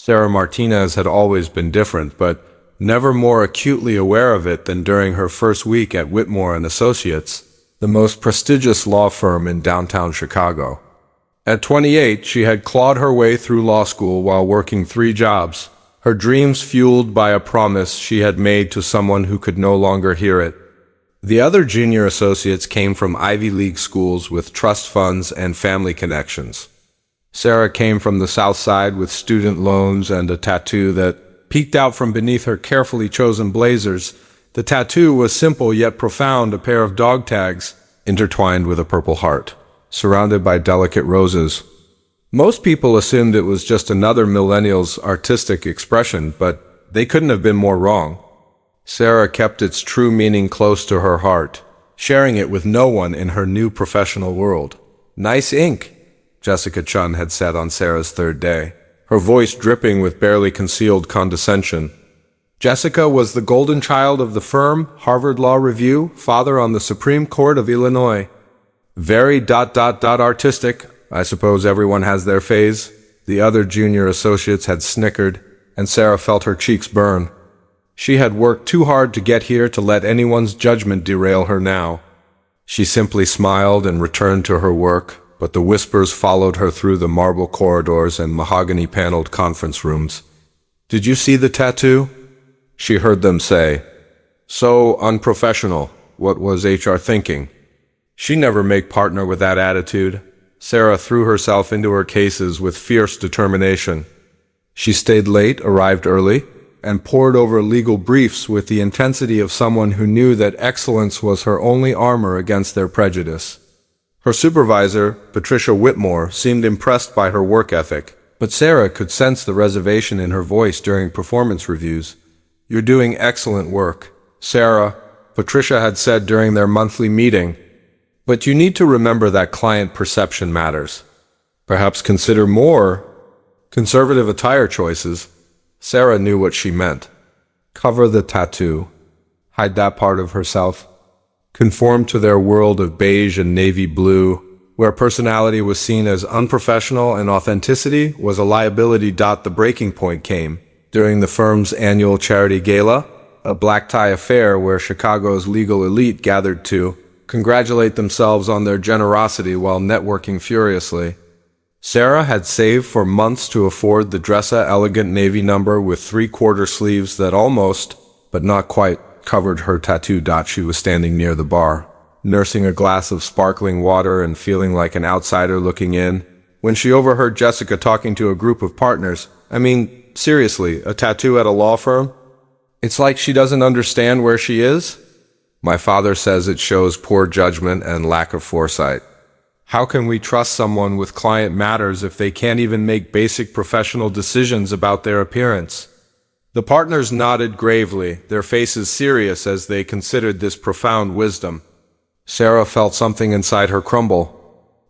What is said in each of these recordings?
Sarah Martinez had always been different, but never more acutely aware of it than during her first week at Whitmore and Associates, the most prestigious law firm in downtown Chicago. At 28, she had clawed her way through law school while working 3 jobs, her dreams fueled by a promise she had made to someone who could no longer hear it. The other junior associates came from Ivy League schools with trust funds and family connections. Sarah came from the South Side with student loans and a tattoo that peeked out from beneath her carefully chosen blazers. The tattoo was simple yet profound, a pair of dog tags intertwined with a purple heart, surrounded by delicate roses. Most people assumed it was just another millennial's artistic expression, but they couldn't have been more wrong. Sarah kept its true meaning close to her heart, sharing it with no one in her new professional world. "Nice ink," Jessica Chun had said on Sarah's 3rd day, her voice dripping with barely concealed condescension. Jessica was the golden child of the firm, Harvard Law Review, father on the Supreme Court of Illinois. Very artistic. I suppose everyone has their phase. The other junior associates had snickered, and Sarah felt her cheeks burn. She had worked too hard to get here to let anyone's judgment derail her now. She simply smiled and returned to her work, but the whispers followed her through the marble corridors and mahogany-paneled conference rooms. "Did you see the tattoo?" she heard them say. "So unprofessional. What was HR thinking?" She never make partner with that attitude. Sarah threw herself into her cases with fierce determination. She stayed late, arrived early, and pored over legal briefs with the intensity of someone who knew that excellence was her only armor against their prejudice. Her supervisor, Patricia Whitmore, seemed impressed by her work ethic, but Sarah could sense the reservation in her voice during performance reviews. "You're doing excellent work, Sarah," Patricia had said during their monthly meeting, "but you need to remember that client perception matters. Perhaps consider more conservative attire choices." Sarah knew what she meant. Cover the tattoo. Hide that part of herself. Conform to their world of beige and navy blue, where personality was seen as unprofessional and authenticity was a liability. The breaking point came during the firm's annual charity gala, a black-tie affair where Chicago's legal elite gathered to congratulate themselves on their generosity while networking furiously. Sarah had saved for months to afford the Dressa elegant navy number with 3/4 sleeves that almost, but not quite, covered her tattoo. She was standing near the bar, nursing a glass of sparkling water and feeling like an outsider looking in, when she overheard Jessica talking to a group of partners. "I mean, seriously, a tattoo at a law firm? It's like she doesn't understand where she is? My father says it shows poor judgment and lack of foresight. How can we trust someone with client matters if they can't even make basic professional decisions about their appearance?" The partners nodded gravely, their faces serious as they considered this profound wisdom. Sarah felt something inside her crumble.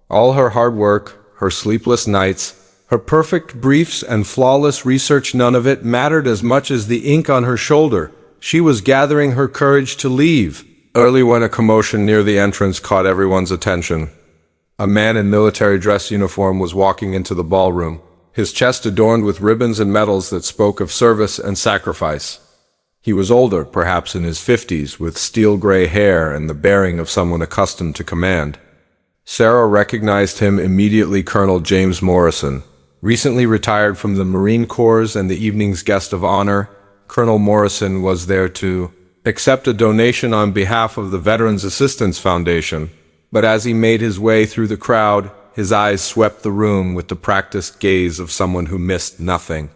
All her hard work, her sleepless nights, her perfect briefs and flawless research, none of it mattered as much as the ink on her shoulder. She was gathering her courage to leave early when a commotion near the entrance caught everyone's attention. A man in military dress uniform was walking into the ballroom, his chest adorned with ribbons and medals that spoke of service and sacrifice. He was older, perhaps in his 50s, with steel-gray hair and the bearing of someone accustomed to command. Sarah recognized him immediately. Colonel James Morrison, recently retired from the Marine Corps and the evening's guest of honor. Colonel Morrison was there to accept a donation on behalf of the Veterans Assistance Foundation. But as he made his way through the crowd, his eyes swept the room with the practiced gaze of someone who missed nothing.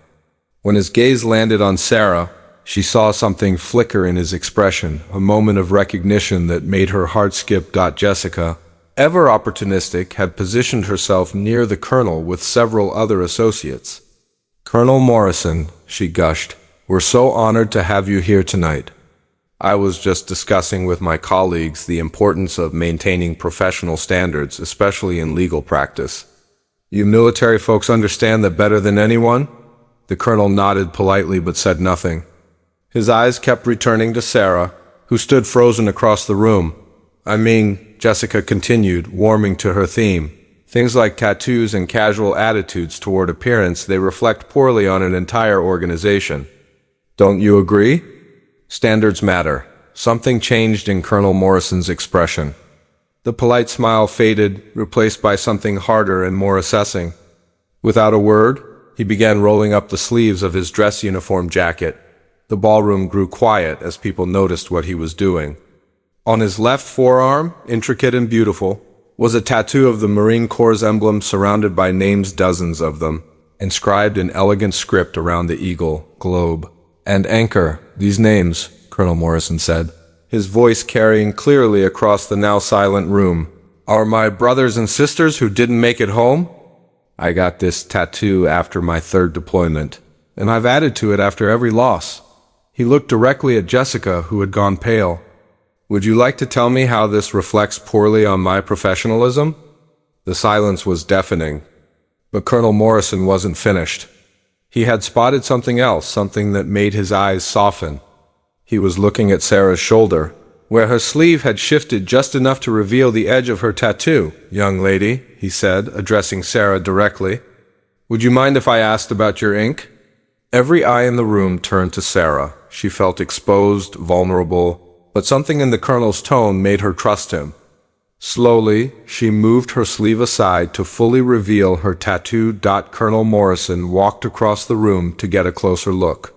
When his gaze landed on Sarah, she saw something flicker in his expression, a moment of recognition that made her heart skip. Jessica, ever opportunistic, had positioned herself near the colonel with several other associates. "Colonel Morrison," she gushed, "we're so honored to have you here tonight. I was just discussing with my colleagues the importance of maintaining professional standards, especially in legal practice. You military folks understand that better than anyone?" The colonel nodded politely but said nothing. His eyes kept returning to Sarah, who stood frozen across the room. "I mean," Jessica continued, warming to her theme, Things like tattoos and casual attitudes toward appearance, they reflect poorly on an entire organization. Don't you agree? Standards matter. Something changed in Colonel Morrison's expression. The polite smile faded, replaced by something harder and more assessing. Without a word, he began rolling up the sleeves of his dress uniform jacket. The ballroom grew quiet as people noticed what he was doing. On his left forearm, intricate and beautiful, was a tattoo of the Marine Corps' emblem surrounded by names, dozens of them, inscribed in elegant script around the eagle, globe, and anchor. These names, Colonel Morrison said, his voice carrying clearly across the now silent room, are my brothers and sisters who didn't make it home? I got this tattoo after my 3rd deployment, and I've added to it after every loss. He looked directly at Jessica, who had gone pale. Would you like to tell me how this reflects poorly on my professionalism? The silence was deafening, but Colonel Morrison wasn't finished. He had spotted something else, something that made his eyes soften. He was looking at Sarah's shoulder, where her sleeve had shifted just enough to reveal the edge of her tattoo. Young lady, he said, addressing Sarah directly, would you mind if I asked about your ink? Every eye in the room turned to Sarah. She felt exposed, vulnerable, but something in the colonel's tone made her trust him. Slowly, she moved her sleeve aside to fully reveal her tattoo. Colonel Morrison walked across the room to get a closer look.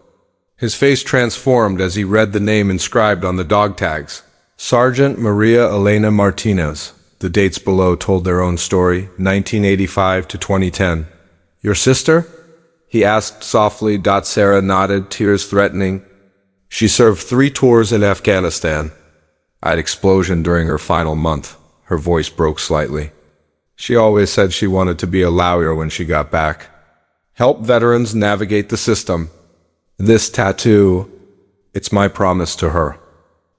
His face transformed as he read the name inscribed on the dog tags. Sergeant Maria Elena Martinez. The dates below told their own story, 1985 to 2010. Your sister? He asked softly. Sarah nodded, tears threatening. She served 3 tours in Afghanistan. I had explosion during her final month. Her voice broke slightly. She always said she wanted to be a lawyer when she got back. Help veterans navigate the system. This tattoo, it's my promise to her.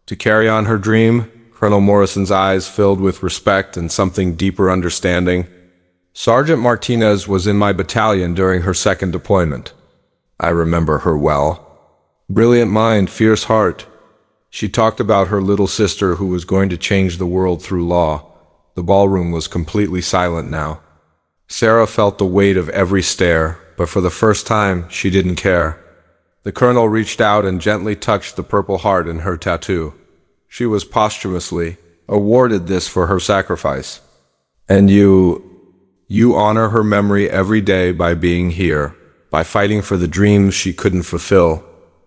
To carry on her dream, Colonel Morrison's eyes filled with respect and something deeper understanding. Sergeant Martinez was in my battalion during her 2nd deployment. I remember her well. Brilliant mind, fierce heart. She talked about her little sister who was going to change the world through law. The ballroom was completely silent now. Sarah felt the weight of every stare, but for the first time, she didn't care. The colonel reached out and gently touched the purple heart in her tattoo. She was posthumously awarded this for her sacrifice. And you honor her memory every day by being here, by fighting for the dreams she couldn't fulfill.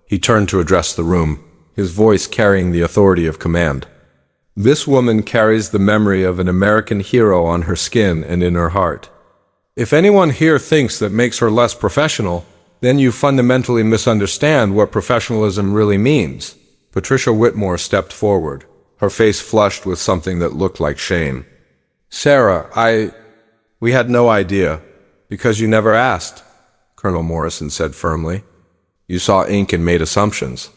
He turned to address the room, his voice carrying the authority of command. This woman carries the memory of an American hero on her skin and in her heart. If anyone here thinks that makes her less professional, then you fundamentally misunderstand what professionalism really means. Patricia Whitmore stepped forward, her face flushed with something that looked like shame. Sarah, we had no idea, because you never asked, Colonel Morrison said firmly. You saw ink and made assumptions.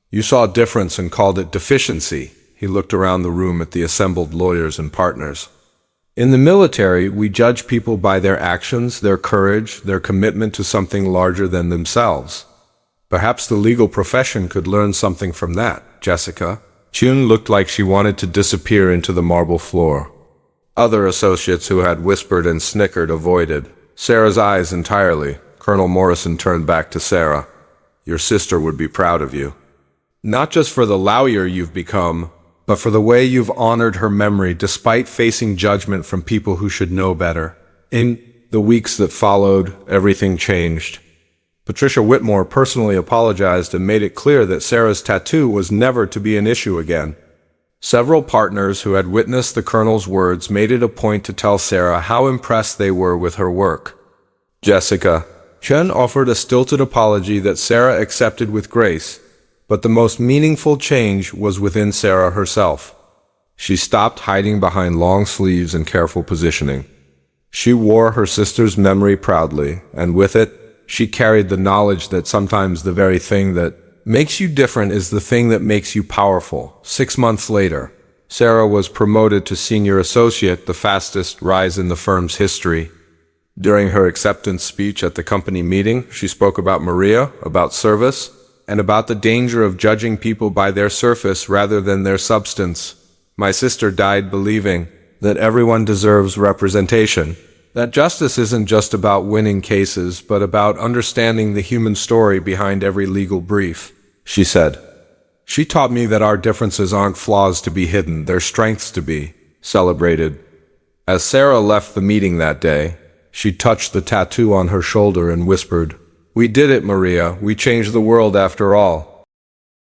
You saw difference and called it deficiency. He looked around the room at the assembled lawyers and partners. In the military, we judge people by their actions, their courage, their commitment to something larger than themselves. Perhaps the legal profession could learn something from that, Jessica. Chun looked like she wanted to disappear into the marble floor. Other associates who had whispered and snickered avoided Sarah's eyes entirely. Colonel Morrison turned back to Sarah. Your sister would be proud of you. Not just for the lawyer you've become, but for the way you've honored her memory despite facing judgment from people who should know better. In the weeks that followed, everything changed. Patricia Whitmore personally apologized and made it clear that Sarah's tattoo was never to be an issue again. Several partners who had witnessed the colonel's words made it a point to tell Sarah how impressed they were with her work. Jessica, Chen offered a stilted apology that Sarah accepted with grace, but the most meaningful change was within Sarah herself. She stopped hiding behind long sleeves and careful positioning. She wore her sister's memory proudly, and with it, she carried the knowledge that sometimes the very thing that makes you different is the thing that makes you powerful. 6 months later, Sarah was promoted to senior associate, the fastest rise in the firm's history. During her acceptance speech at the company meeting, she spoke about Maria, about service, and about the danger of judging people by their surface rather than their substance. My sister died believing, that everyone deserves representation, that justice isn't just about winning cases, but about understanding the human story behind every legal brief, she said. She taught me that our differences aren't flaws to be hidden, they're strengths to be celebrated. As Sarah left the meeting that day, she touched the tattoo on her shoulder and whispered, "We did it, Maria. We changed the world after all."